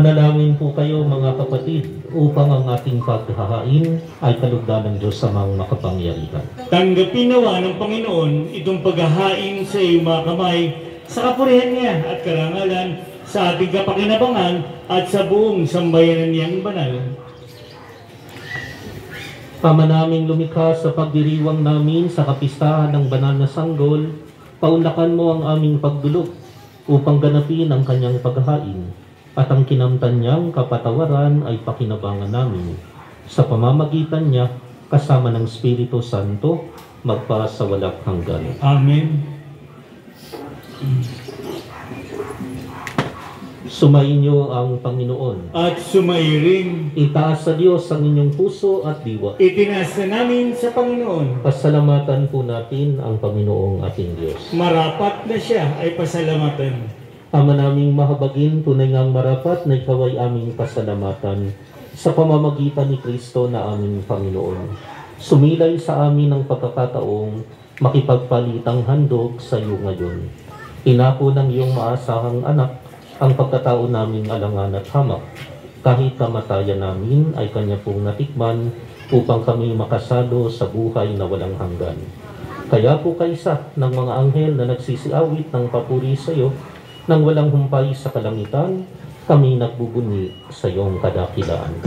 Manalangin po kayo mga kapatid upang ang ating paghahain ay kalugdan ng Diyos amang makapangyarihan. Tanggapin nawa ng Panginoon itong paghahain sa iyong mga kamay sa kapurihan niya at karangalan sa ating kapakinabangan at sa buong sambayanan niyang banal. Ama naming lumikha sa pagdiriwang namin sa kapistahan ng banal na sanggol, paunlakan mo ang aming pagdulog upang ganapin ang kanyang paghahain. At ang kinamtan niyang kapatawaran ay pakinabangan namin. Sa pamamagitan niya, kasama ng Espiritu Santo, magpa sa walang hanggan. Amen. Sumainyo ang Panginoon. At sumairing. Itaas sa Diyos ang inyong puso at diwa. Itinaas na namin sa Panginoon. Pasalamatan po natin ang Panginoong ating Diyos. Marapat na siya ay pasalamatan. Ama naming mahabagin, tunay ngang marapat na ikaw ay aming pasalamatan sa pamamagitan ni Kristo na aming Panginoon. Sumilay sa amin ang pagkakataong makipagpalitang handog sa iyo ngayon. Inako ng iyong maasahang anak ang pagkatao naming alangan at hamak. Kahit kamatayan namin ay kanya pong natikman upang kami makasalo sa buhay na walang hanggan. Kaya po kaisa ng mga anghel na nagsisiawit ng papuri sa iyo, nang walang humpay sa kalangitan, kami nagbubuni sa iyong kadakilaan.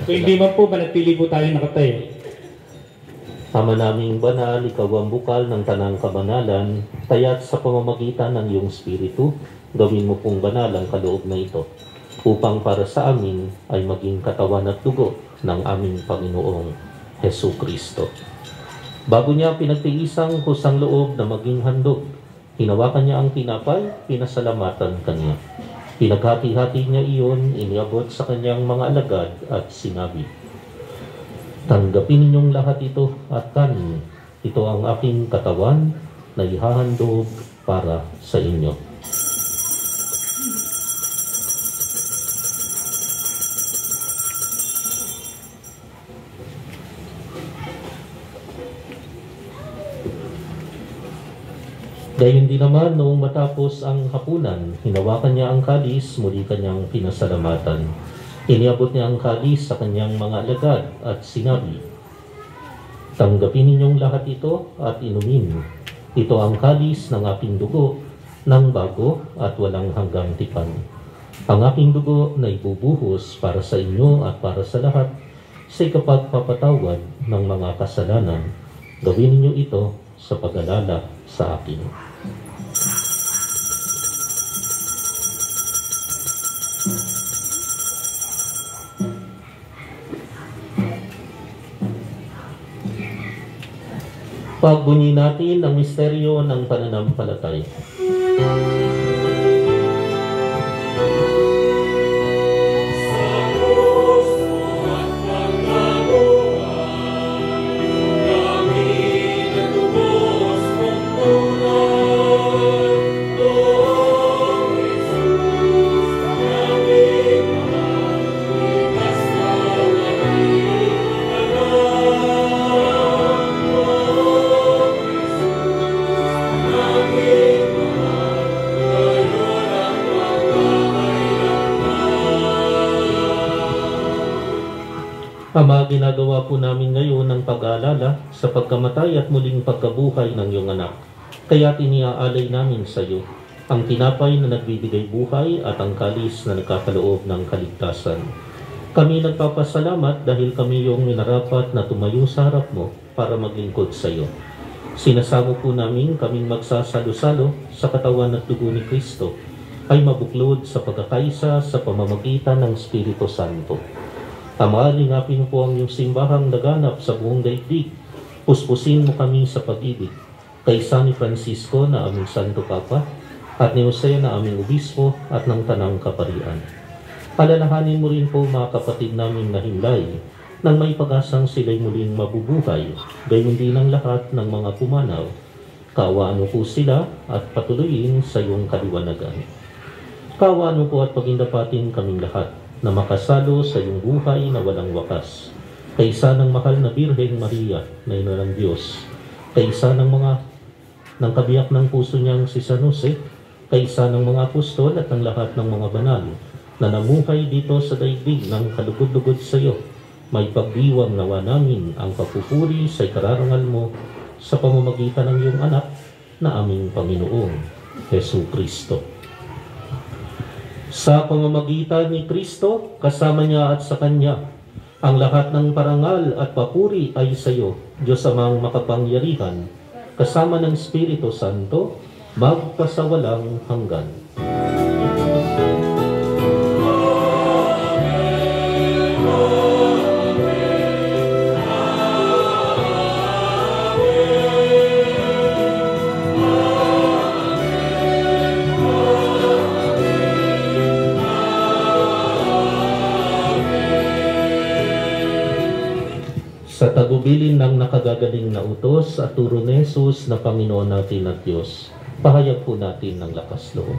Kung hindi man po, manatili po tayo nakatayo. Ama naming banal, ikaw ang bukal ng tanang kabanalan, kaya't sa pamamagitan ng iyong Espiritu, gawin mo pong banal ang kaloob na ito, upang para sa amin ay maging katawan at dugo ng aming Panginoong Hesu Kristo. Bago niya pinagtiisang kusang loob na maging handog, hinawakan niya ang tinapay, pinasalamatan kanya. Pinaghati-hati niya iyon, iniabot sa kanyang mga alagad at sinabi, "Tanggapin ninyong lahat ito at kanin. Ito ang aking katawan na ihahandog para sa inyo." Gayon din naman, noong matapos ang hapunan, hinawakan niya ang kalis, muli kanyang pinasalamatan. Iniabot niya ang kalis sa kanyang mga alagad at sinabi, "Tanggapin ninyong lahat ito at inumin. Ito ang kalis ng aking dugo ng bago at walang hanggang tipan. Ang aking dugo na ibubuhos para sa inyo at para sa lahat sa ikapagpapatawad ng mga kasalanan. Gawin ninyo ito sa pag-alala sa akin." Pagbunyi natin ang misteryo ng pananampalataya. Ama, ginagawa po namin ngayon ng pag-aalala sa pagkamatay at muling pagkabuhay ng iyong anak. Kaya iniaalay namin sa iyo ang tinapay na nagbibigay buhay at ang kalis na nagkakaloob ng kaligtasan. Kami nagpapasalamat dahil kami yung minarapat na tumayo sa harap mo para maglingkod sa iyo. Sinasamo po namin kaming magsasalo-salo sa katawan at dugo ni Kristo ay mabuklod sa pagkakaisa sa pamamagitan ng Espiritu Santo. Ama, lingapin po ang iyong simbahang naganap sa buong daigdig. Puspusin mo kami sa pag-ibig. Kay San Francisco na aming Santo Papa, at ni Jose na aming Obispo at ng Tanang Kaparian. Alalahanin mo rin po mga kapatid naming nahimlay nang may pag-asang sila'y muling mabubuhay, gayon din ang lahat ng mga pumanaw. Kaawaan mo po sila at patuloyin sa iyong kaliwanagan. Kaawaan mo po at pagindapatin kaming lahat na makasalo sa iyong buhay na walang wakas. Kaysa ng mahal na Birheng Maria na ina ng Diyos, kaysa ng kabiyak ng puso niyang si San Jose, kaysa ng mga apostol at ng lahat ng mga banal na namuhay dito sa daigdig ng kalugod-lugod sa iyo, may pagdiwang nawa namin ang papupuri sa ikararangal mo sa pamamagitan ng iyong anak na aming Panginoong Hesu Kristo. Sa pamamagitan ni Kristo, kasama niya at sa Kanya, ang lahat ng parangal at papuri ay sa iyo, Diyos Amang makapangyarihan, kasama ng Espiritu Santo, magpasawalang hanggan. Sa tagubilin ng nakagagaling na utos at turo ni Jesus na Panginoon natin at Diyos, pahayag po natin ng lakas loob.